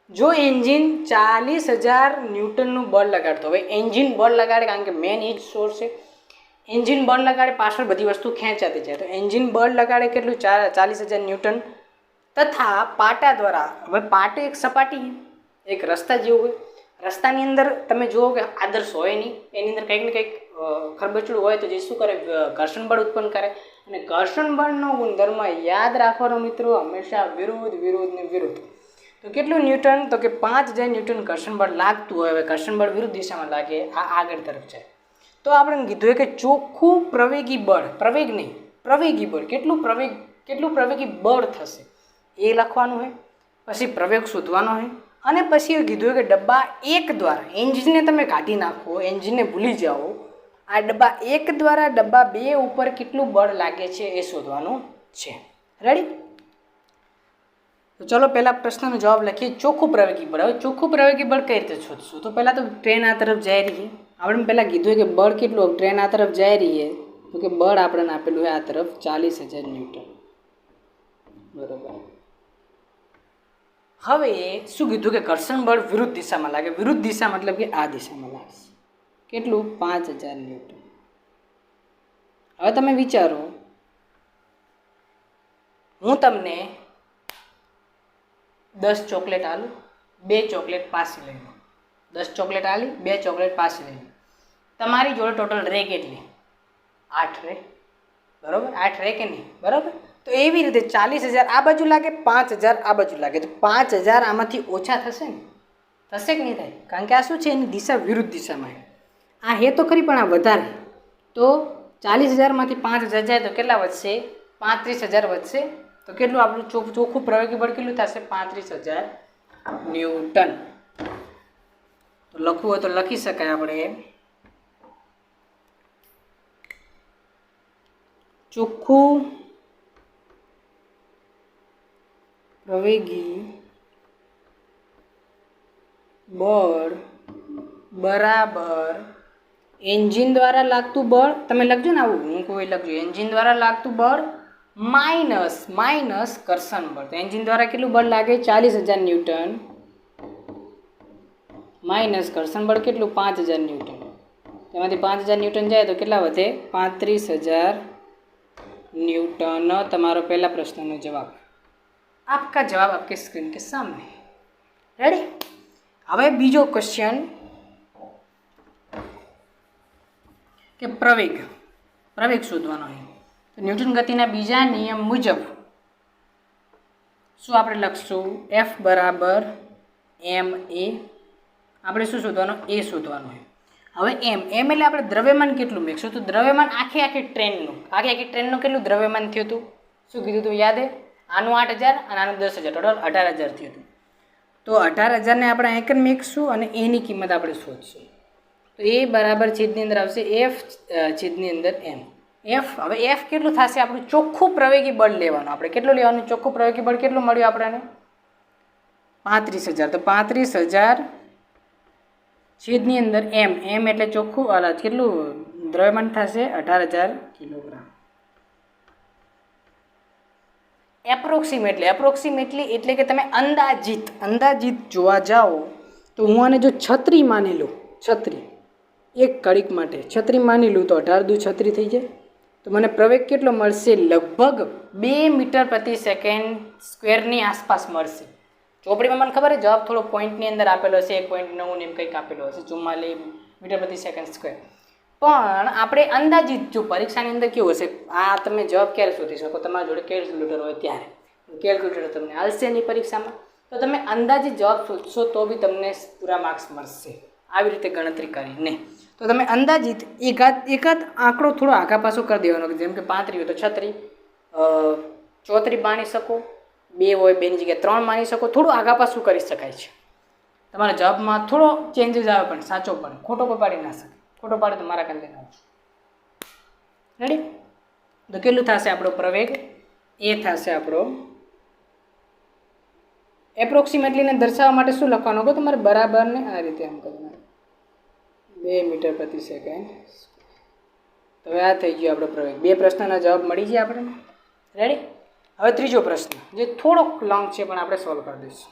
જો એન્જિન 40000 ન્યૂટનનું બળ લગાડતો હોય, એન્જિન બળ લગાડે, કારણ કે મેન એ જ સોર્સ છે. એન્જિન બળ લગાડે, પાછળ બધી વસ્તુ ખેંચાતી જાય. તો એન્જિન બળ લગાડે કેટલું? 40000 ન્યૂટન. તથા પાટા દ્વારા, હવે પાટો એક સપાટી, એક રસ્તા જેવું હોય. રસ્તાની અંદર તમે જુઓ કે આદર્શ હોય નહીં, એની અંદર કંઈક ને કંઈક ખરબચડું હોય, તો જે શું કરે? ઘર્ષણ બળ ઉત્પન્ન કરે. અને ઘર્ષણ બળનો ગુણધર્મ યાદ રાખવાનો મિત્રો, હંમેશા વિરુદ્ધ. તો કેટલું ન્યૂટન? તો કે 5000 ન્યૂટન ઘર્ષણ બળ લાગતું હોય. હવે ઘર્ષણ બળ વિરુદ્ધ દિશામાં લાગે, આ આગળ તરફ છે. તો આપણે કીધું કે ચોખ્ખું પ્રવેગી બળ, પ્રવેગ નહીં, પ્રવેગી બળ, કેટલું પ્રવેગી બળ થશે એ લખવાનું હોય. પછી પ્રવેગ શોધવાનો હોય. અને પછી એ કીધું કે ડબ્બા 1 દ્વારા, એન્જિનને તમે કાઢી નાખો, એન્જિનને ભૂલી જાઓ, આ ડબ્બા 1 દ્વારા ડબ્બા 2 ઉપર કેટલું બળ લાગે છે એ શોધવાનું છે. રેડી? તો ચલો પહેલાં પ્રશ્નનો જવાબ લખીએ. ચોખ્ખું પ્રવેગી બળ. હવે ચોખ્ખું પ્રવેગી બળ કઈ રીતે શોધશું? તો પહેલાં તો ટ્રેન આ તરફ જઈ રહી. આપણે પહેલાં કીધું કે બળ કેટલું? ટ્રેન આ તરફ જઈ રહી છે, તો કે બળ આપણને આપેલું હોય આ તરફ 40000 ન્યૂટન. બરાબર. હવે શું કીધું કે ઘર્ષણ બળ વિરુદ્ધ દિશામાં લાગે. વિરુદ્ધ દિશા મતલબ કે આ દિશામાં લાગશે. કેટલું? 5000 ન્યૂટન. હવે તમે વિચારો, હું તમને 10 ચોકલેટ આલું, 2 ચોકલેટ પાછી લઈ લો. 10 ચોકલેટ આલી, 2 ચોકલેટ પાછી લઈ લો. તમારી જોડે ટોટલ રે કેટલી? 8 રે. બરાબર? 8 રે કે નહીં? બરાબર. તો એવી રીતે 40,000 આ બાજુ લાગે, 5000 આ બાજુ લાગે, તો 5000 આમાંથી ઓછા થશે ને? થશે કે નહીં થાય? કારણ કે આ શું છે, એની દિશા વિરુદ્ધ દિશામાં. આ હે તો ખરી, પણ આ વધારે. તો 40,000માંથી 5000 જાય તો કેટલા વધશે? 35,000 વધશે. તો કેટલું આપણું ચોખ્ખું પ્રયોગી બળ કેટલું થશે? 35,000 ન્યૂટન. તો લખવું હોય તો લખી શકાય આપણે, ચોખ્ખું પ્રવેગી બળ બરાબર એન્જિન દ્વારા લાગતું બળ. તમે લખજો ને આવું, હું કોઈ લખજો, એન્જિન દ્વારા લાગતું બળ માઇનસ ઘર્ષણ બળ. તો એન્જિન દ્વારા કેટલું બળ લાગે? 40,000 ન્યૂટન માઇનસ ઘર્ષણ બળ કેટલું? 5000 ન્યૂટન. તેમાંથી 5000 ન્યૂટન જાય તો કેટલા વધે? 35,000 न्यूटन. તમારો પહેલા પ્રશ્નનો જવાબ. આપકા જવાબ આપકે સ્ક્રીન કે સામને. રેડી? હવે બીજો ક્વેશ્ચન કે પ્રવેગ શોધવાનો છે. તો ન્યૂટન ગતિના બીજા નિયમ મુજબ શું આપણે લખશું? F બરાબર ma. આપણે શું શોધવાનું? એ શોધવાનું છે. હવે એમ એટલે આપણે દ્રવ્યમાન કેટલું મેળવીશું? તો દ્રવ્યમાન આખી ટ્રેનનું કેટલું દ્રવ્યમાન થયું હતું? શું કીધું હતું? યાદ હે? આનું 8,000 અને આનું 10,000, ટોટલ 18,000 થયું હતું. તો 18,000ને આપણે એક જ મેળવીશું અને એની કિંમત આપણે શોધશું. તો એ બરાબર છેદની અંદર આવશે F છેદની અંદર M. હવે F કેટલું થશે? આપણું ચોખ્ખું પ્રવેગી બળ લેવાનું. આપણે કેટલું લેવાનું? ચોખ્ખું પ્રવેગી બળ કેટલું મળ્યું આપણને? 35,000. તો 35,000 છેદની અંદર M એટલે ચોખ્ખું કેટલું દ્રવ્યમાન થશે? 18,000 કિલોગ્રામ. એપ્રોક્સિમેટલી એટલે કે તમે અંદાજિત જોવા જાઓ તો હું આને જો છત્રી માની લઉં, છત્રી એક કડીક માટે છત્રી માની લઉં તો 18 દુ 36 થઈ જાય. તો મને પ્રવેગ કેટલો મળશે? લગભગ 2 મીટર પ્રતિ સેકન્ડ સ્ક્વેરની આસપાસ મળશે. ચોપડીમાં મને ખબર છે જવાબ થોડો પોઈન્ટની અંદર આપેલો હશે, 1.9 એમ કંઈક આપેલો હશે, 44 મીટર પ્રતિ સેકન્ડ સ્ક્વેર. પણ આપણે અંદાજિત જો પરીક્ષાની અંદર કેવું હશે, આ તમે જવાબ ક્યારે શોધી શકો? તમારા જોડે કેલ્ક્યુલેટર હોય ત્યારે. કેલ્ક્યુલેટર તમને હાલશે નહીં પરીક્ષામાં, તો તમે અંદાજિત જવાબ શોધશો તો બી તમને પૂરા માર્ક્સ મળશે આવી રીતે ગણતરી કરીને. તો તમે અંદાજિત એકાદ આંકડો થોડો આગા પાછો કરી દેવાનો. જેમ કે 35 હોય તો 36, 34 માની શકો, 2 હોય 2ની જગ્યાએ 3 માની શકો. થોડું આગા પાછું કરી શકાય છે. તમારા જવાબમાં થોડો ચેન્જીસ આવે પણ સાચો પડે, ખોટો કોઈ પાડી ના શકે. ખોટો પાડે તો મારા કાંઈ આવશે. રેડી? તો કેટલું થશે આપણો પ્રવેગ? એ થશે આપણો એપ્રોક્સિમેટલીને દર્શાવવા માટે શું લખવાનું હોય? તમારે બરાબરને આ રીતે આમ કરવાનું, 2 મીટર પ્રતિ સેકન્ડ. તો હવે આ થઈ ગયો આપણો પ્રવેગ. 2 પ્રશ્નના જવાબ મળી ગયા આપણને. રેડી? હવે ત્રીજો પ્રશ્ન જે થોડોક લોંગ છે પણ આપણે સોલ્વ કરી દઈશું.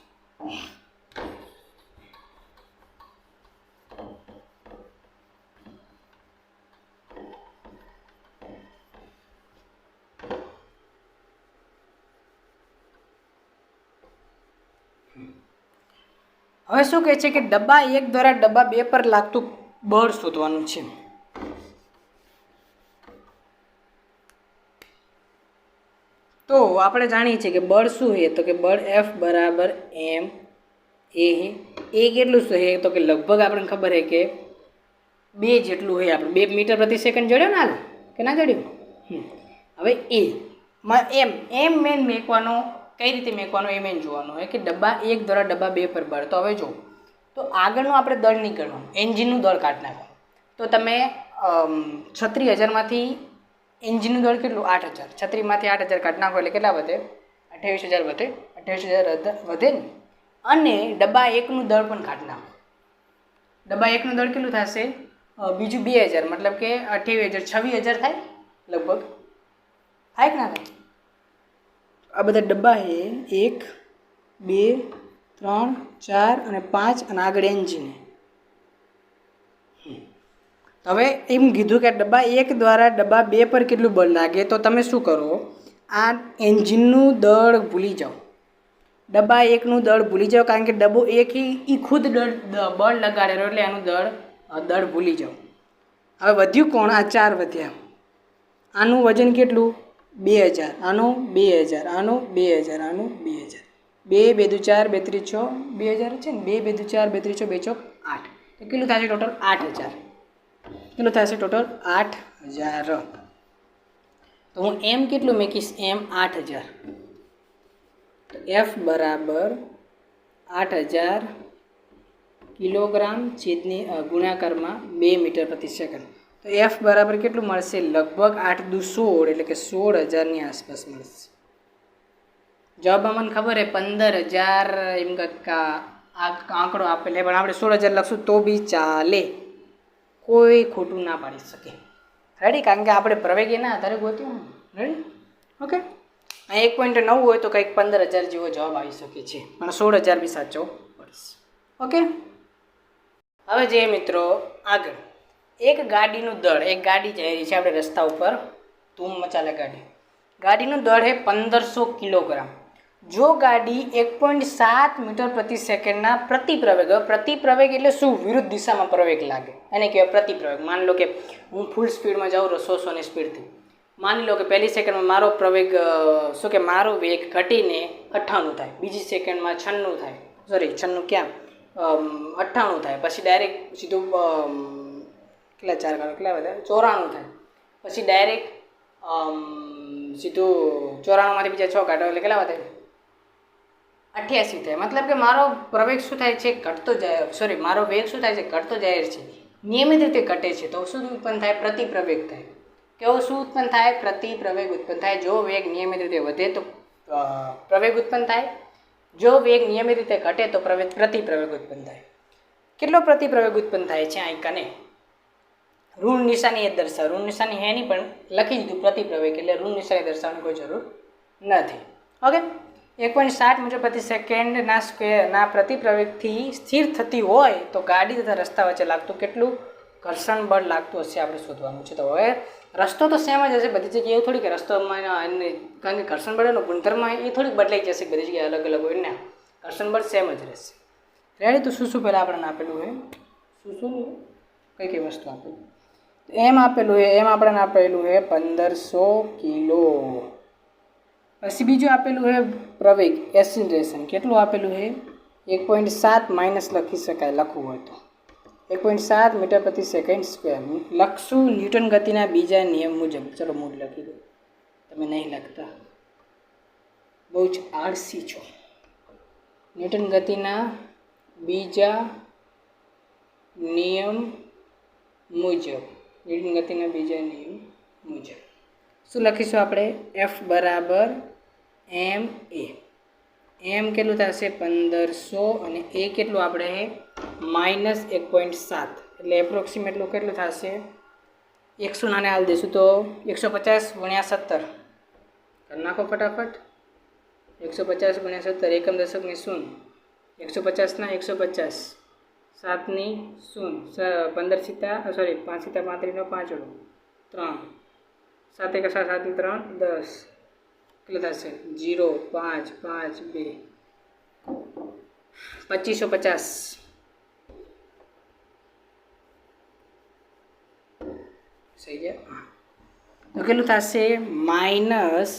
હવે શું કહે છે કે ડબ્બા 1 દ્વારા ડબ્બા 2 પર લાગતું બળ શોધવાનું છે. તો આપણે જાણીએ છીએ કે બળ શું છે? તો કે બળ F બરાબર m a કેટલું શું છે? તો કે લગભગ આપણને ખબર છે કે 2 જેટલું હોય. આપણે 2 મીટર પ્રતિ સેકન્ડ જડ્યો ને હાલ કે ના જડ્યું? હવે એમ મેન મેકવાનો, કઈ રીતે મેકવાનો એ મેન જોવાનું હોય કે ડબ્બા 1 દ્વારા ડબ્બા 2 પર બળ. તો હવે જો, તો આગળનું આપણે દળ નહીં કરવાનું, એન્જિનનું દળ કાઢી નાખવાનું. તો તમે 36,000માંથી એન્જિનનું દળ કેટલું? 8,000. 36માંથી 8,000 કાઢી નાખો એટલે કેટલા વધે? 28,000 વધે. 28,000 વધે ને. અને ડબ્બા 1નું દળ પણ કાઢી નાખો. ડબ્બા 1નું દળ કેટલું થશે? બીજું 2,000, મતલબ કે 28,000, 26,000 થાય લગભગ. થાય કે ના થાય? આ બધા ડબ્બા છે 1, 2, 3, 4 અને 5 અને આગળ એન્જિન. હવે એમ કીધું કે ડબ્બા 1 દ્વારા ડબ્બા 2 પર કેટલું બળ લાગે, તો તમે શું કરો, આ એન્જિનનું દળ ભૂલી જાઓ, ડબ્બા 1નું દળ ભૂલી જાઓ, કારણ કે ડબ્બો 1 એ ખુદ બળ લગાડેલો એટલે એનું દળ ભૂલી જાઓ. હવે વધ્યું કોણ, આ 4 વધ્યા, આનું વજન કેટલું 2000, આનું 2000, આનું 2000, આનું 2000, 2 2 4 2 3 6 2000 છે ને, 2 2 4 2 3 6 2 ચોક 8, તો કેટલું થશે ટોટલ 8000, કેટલું થશે ટોટલ 8000. તો હું એમ કેટલું મૂકીશ, એમ 8000, તો એફ બરાબર 8000 કિલોગ્રામ છેદની ગુણાકારમાં 2 મીટર પ્રતિ સેકન્ડ. તો એફ બરાબર કેટલું મળશે, લગભગ 8 દુ 16 એટલે કે 16000ની આસપાસ મળશે. જવાબમાં મને ખબર છે 15000 એમ કંઈક આ આંકડો આપેલો, પણ આપણે 16000 લખશું તો બી ચાલે, કોઈ ખોટું ના પાડી શકે. રેડી, કારણ કે આપણે પ્રવેગ એના આધારે ગોત્યું. Ready, okay. અહીં 1.9 હોય તો કંઈક 15000 જેવો જવાબ આવી શકે છે, પણ 16000 બી સાચો પડશે. ઓકે. હવે જે મિત્રો આગળ એક ગાડીનું દળ, એક ગાડી જઈ રહી છે આપણે રસ્તા ઉપર, ધૂમ મચાલે ગાડીનું દળ છે 1500 કિલોગ્રામ. જો ગાડી 1.7 મીટર પ્રતિ સેકન્ડના પ્રતિપ્રવેગ એટલે શું, વિરુદ્ધ દિશામાં પ્રવેગ લાગે, એને કહેવાય પ્રતિપ્રવેગ. માની લો કે હું ફૂલ સ્પીડમાં જાઉં 100ની સ્પીડથી, માની લો કે પહેલી સેકન્ડમાં મારો પ્રવેગ મારો વેગ ઘટીને 98 થાય, બીજી સેકન્ડમાં 96 થાય, 96 ક્યાં 98 થાય, પછી ડાયરેક્ટ સીધું કેટલા 4 કાઢો કેટલા બધા 94 થાય, પછી ડાયરેક્ટ સીધું 94માંથી બીજા 6 કાઢો એટલે કેટલા વધે 88 થાય. મતલબ કે મારો પ્રવેગ શું થાય છે, ઘટતો જાય, મારો વેગ શું થાય છે, ઘટતો જાય છે, નિયમિત રીતે ઘટે છે. તો શું ઉત્પન્ન થાય, પ્રતિપ્રવેગ થાય. કેવો શું ઉત્પન્ન થાય, પ્રતિપ્રવેગ ઉત્પન્ન થાય. જો વેગ નિયમિત રીતે વધે તો પ્રવેગ ઉત્પન્ન થાય, જો વેગ નિયમિત રીતે ઘટે તો પ્રતિપ્રવેગ ઉત્પન્ન થાય. કેટલો પ્રતિપ્રવેગ ઉત્પન્ન થાય છે, અહીં કને ઋણ નિશાની એ દર્શાવ, ઋણ નિશાની હે નહીં પણ લખી દીધું પ્રતિપ્રવેગ, એટલે ઋણ નિશાની દર્શાવવાની કોઈ જરૂર નથી. ઓકે. 1.7 મીટર પ્રતિ સેકન્ડના સ્ક્વેરના પ્રતિપ્રવેગથી સ્થિર થતી હોય તો ગાડી તથા રસ્તા વચ્ચે લાગતું કેટલું ઘર્ષણ બળ લાગતું હશે આપણે શોધવાનું છે. તો હવે રસ્તો તો સેમ જ હશે બધી જગ્યાએ, એવું થોડી કે રસ્તામાં કારણ કે ઘર્ષણ બળનો ગુણધર્મ એ થોડીક બદલાઈ જશે, બધી જગ્યાએ અલગ અલગ હોય ને, ઘર્ષણ બળ સેમ જ રહેશે. રેડી. તો શું પહેલાં આપણને આપેલું હોય, શું કઈ વસ્તુ આપેલું, એમ આપેલું હોય, એમ આપણને આપેલું હોય 1500 કિલો. પછી બીજું આપેલું છે પ્રવેગ એસિલરેશન, કેટલું આપેલું છે 1.7 માઇનસ લખી શકાય, લખવું હોય તો 1.7 મીટર પ્રતિ સેકન્ડ સ્ક્વેર. લખશું ન્યૂટન ગતિના બીજા નિયમ મુજબ. ચલો મૂળ લખી દો, તમે નહીં લખતા, બહુ જ આળસી છો. ન્યૂટન ગતિના બીજા નિયમ મુજબ, ન્યૂટન ગતિના બીજા નિયમ મુજબ શું લખીશું આપણે, એફ બરાબર એમ એ, એમ કેટલું થશે 1500 અને એ કેટલું આપણે માઇનસ 1.7 એટલે એપ્રોક્સિમેટલું કેટલું થશે, 100 નાને હાલ દઈશું તો 150 ગુણ્યા 17 કરી નાખો ફટાફટ. 150 ગુણ્યા 17 એકમ દશકની શૂન્ય, 150 ના 150, 7 ની શૂન્ય, 15 સીતા 5 સીતા 35 નો 5 3, 7 1 7 7 3 10, કેટલું થશે 0 5 5 2 2550 સહી ગયા. તો કેટલું થશે માઇનસ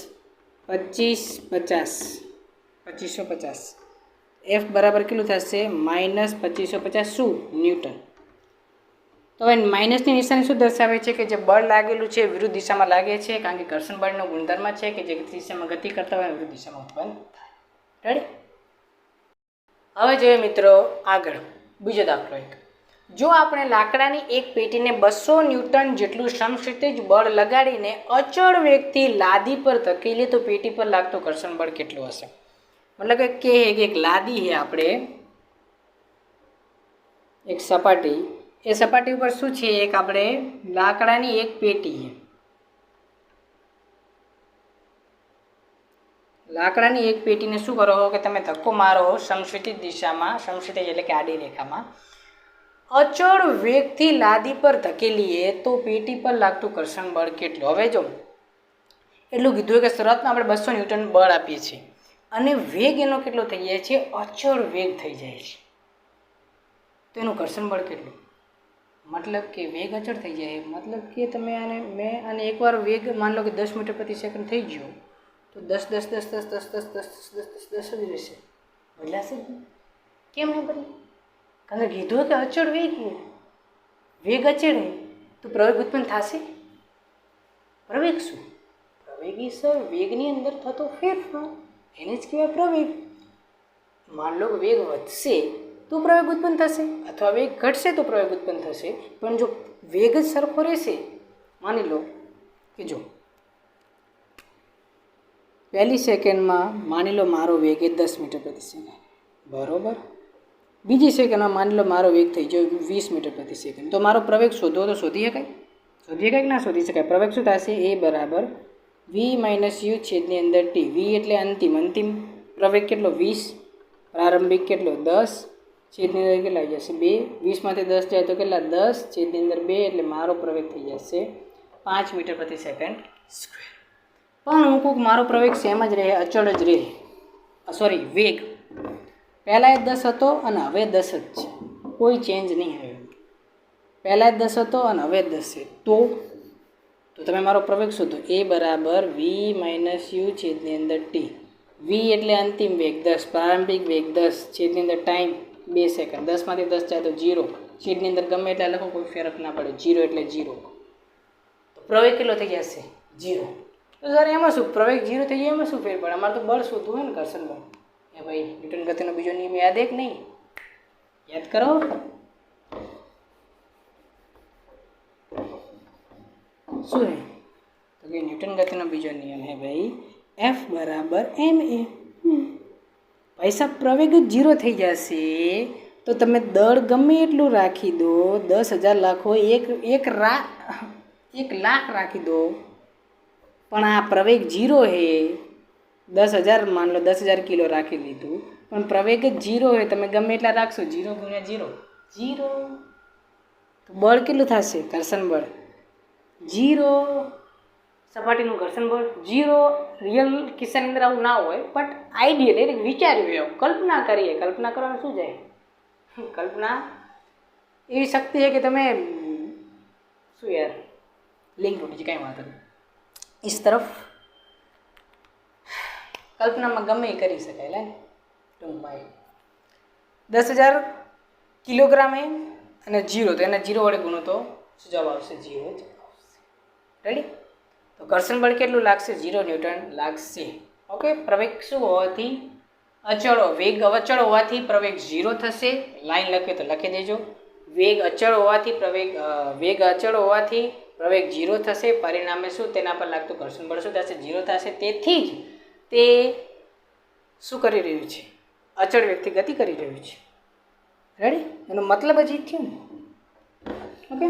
2550, એફ બરાબર કેટલું થશે માઇનસ 2550 શું ન્યૂટન. તો હવે માઇનસની નિશાની શું દર્શાવે છે કે જે બળ લાગેલું છે વિરુદ્ધ દિશામાં લાગે છે, કારણ કે ઘર્ષણ બળનો ગુણધર્મ છે કે જે દિશામાં ગતિ કરતા હોય વિરુદ્ધ દિશામાં ઉત્પન્ન થાય. રેડી. હવે જોઈએ મિત્રો આગળ બીજો દાખલો એક. જો આપણે લાકડાની એક પેટીને 200 ન્યૂટન જેટલું સમક્ષિતિજ બળ લગાડીને અચળ વેગથી લાદી પર ધકેલીએ તો પેટી પર લાગતું ઘર્ષણ બળ કેટલું હશે. મતલબ કે એક લાદી છે આપણે, એક સપાટી, એ સપાટી ઉપર શું છે, એક આપણે લાકડાની એક પેટી છે, લાકડાની એક પેટીને શું કરો કે તમે ધક્કો મારો સમક્ષિતિજ દિશામાં, સમક્ષિતિજ એટલે કે આડી રેખામાં, અચળ વેગથી લાદી પર ધકેલીએ તો પેટી પર લાગતું ઘર્ષણ બળ કેટલું? હવે જો એટલું કીધું કે શરૂઆતમાં આપણે 200 ન્યૂટન બળ આપીએ છીએ અને વેગ એનો કેટલો થઈ જાય છે? અચળ વેગ થઈ જાય છે. તો એનું ઘર્ષણ બળ કેટલું? મતલબ કે વેગ અચળ થઈ જાય, મતલબ કે તમે મેં આને એકવાર વેગ માન લો કે 10 મીટર પ્રતિ સેકન્ડ થઈ ગયો તો 10 10 10 10 10 10 10 10 10 જ રહેશે, બદલાશે જ નહીં. કેમ નહીં બદલે? કારણ કે કીધું કે અચળ વેગ અચળ તો પ્રવેગ ઉત્પન્ન થશે. પ્રવેગ શું? પ્રવેગી સર વેગની અંદર થતો ફેરફાર, એને જ કહેવાય પ્રવેગ. માન લો કે વેગ વધશે તો પ્રવેગ ઉત્પન્ન થશે અથવા વેગ ઘટશે તો પ્રવેગ ઉત્પન્ન થશે. પણ જો વેગ જ સરખો રહેશે, માની લો કે જો પહેલી સેકન્ડમાં માની લો મારો વેગ એ 10 મીટર પ્રતિ સેકન્ડ, બરાબર. બીજી સેકન્ડમાં માની લો મારો વેગ થઈ ગયો 20 મીટર પ્રતિ સેકન્ડ. તો મારો પ્રવેગ શોધવો તો શોધી શકાય? શોધી શકાય કે ના શોધી શકાય? પ્રવેગ શું થશે? એ બરાબર v - u છેદની અંદર t. v એટલે અંતિમ પ્રવેગ કેટલો? 20. પ્રારંભિક કેટલો? 10 છેદની અંદર કેટલા આવી જશે? 2. 20માંથી 10 જાય તો કેટલા? 10 છેદની અંદર 2 એટલે મારો પ્રવેગ થઈ જશે 5 મીટર પ્રતિ સેકન્ડ સ્ક્વેર. પણ હું કહું મારો પ્રવેગ સેમ જ રહે, અચળ જ રહે, સોરી વેગ પહેલાં એ 10 હતો અને હવે 10 જ છે, કોઈ ચેન્જ નહીં આવ્યો. પહેલાં એ 10 હતો અને હવે 10 છે, તો તમે મારો પ્રવેગ શોધો. એ બરાબર v - u છેદની અંદર t. v એટલે અંતિમ વેગ 10, પ્રારંભિક વેગ 10 છેદની અંદર ટાઈમ 2 સેકન્ડ. 10માંથી 10 જાય તો 0, છેદની અંદર ગમે એટલે લખો, કોઈ ફરક ના પડે. 0 એટલે 0, તો પ્રવેગ કેટલો થઈ જશે? 0. તો સર એમાં શું પ્રવેગ 0 થઈ જાય, એમાં શું ફેર પડે? અમારે તો બળ શોધવું હોય ને, ઘર્ષણ બળ. એ ભાઈ ન્યૂટન ગતિનો બીજો નિયમ યાદ એક નહીં? યાદ કરો. શું હે? તો કે ન્યૂટન ગતિનો બીજો નિયમ હે ભાઈ F બરાબર ma. ભાઈ સાહેબ પ્રવેગ જ 0 થઈ જશે તો તમે દળ ગમે એટલું રાખી દો, 10,000 લાખો, 1 લાખ રાખી દો, પણ આ પ્રવેગ 0 હે. 10,000 માન લો, 10,000 કિલો રાખી લીધું, પણ પ્રવેગ જ 0 હોય. તમે ગમે એટલા રાખશો, 0 × 0 0. તો બળ કેટલું થશે? ઘર્ષણ બળ 0. સપાટીનું ઘર્ષણ બળ 0. રિયલ કિસ્સાની અંદર આવું ના હોય, બટ આઈડિયલ એટલે વિચાર્યું એવું, કલ્પના કરીએ. કલ્પના કરવાનું શું જાય? કલ્પના એવી શક્તિ છે કે તમે શું યાર લિંક તૂટી છે, કાંઈ વાંધો નહીં. इस तरफ કલ્પનામાં ગમે એ કરી શકાય. લે ટૂંકમાં 10,000 કિલોગ્રામ એ અને 0, તો એને 0 વડે ગુણો તો શું જવાબ આવશે? 0 જ આવશે. રેડી? તો ઘર્ષણ બળ કેટલું લાગશે? 0 ન્યૂટન લાગશે. ઓકે. પ્રવેગ શું હોવાથી? અચળ. વેગ અચળ હોવાથી પ્રવેગ 0 થશે. લાઈન લખીએ તો લખી દેજો. વેગ અચળ હોવાથી વેગ અચળ હોવાથી પ્રવેગ 0 થશે. પરિણામે શું? તેના પર લાગતું ઘર્ષણ બળ શું થશે? 0 થશે. તેથી જ તે શું કરી રહ્યું છે? અચળ વેગથી ગતિ કરી રહ્યું છે. રેડી? એનો મતલબ જ થયું ને. ઓકે.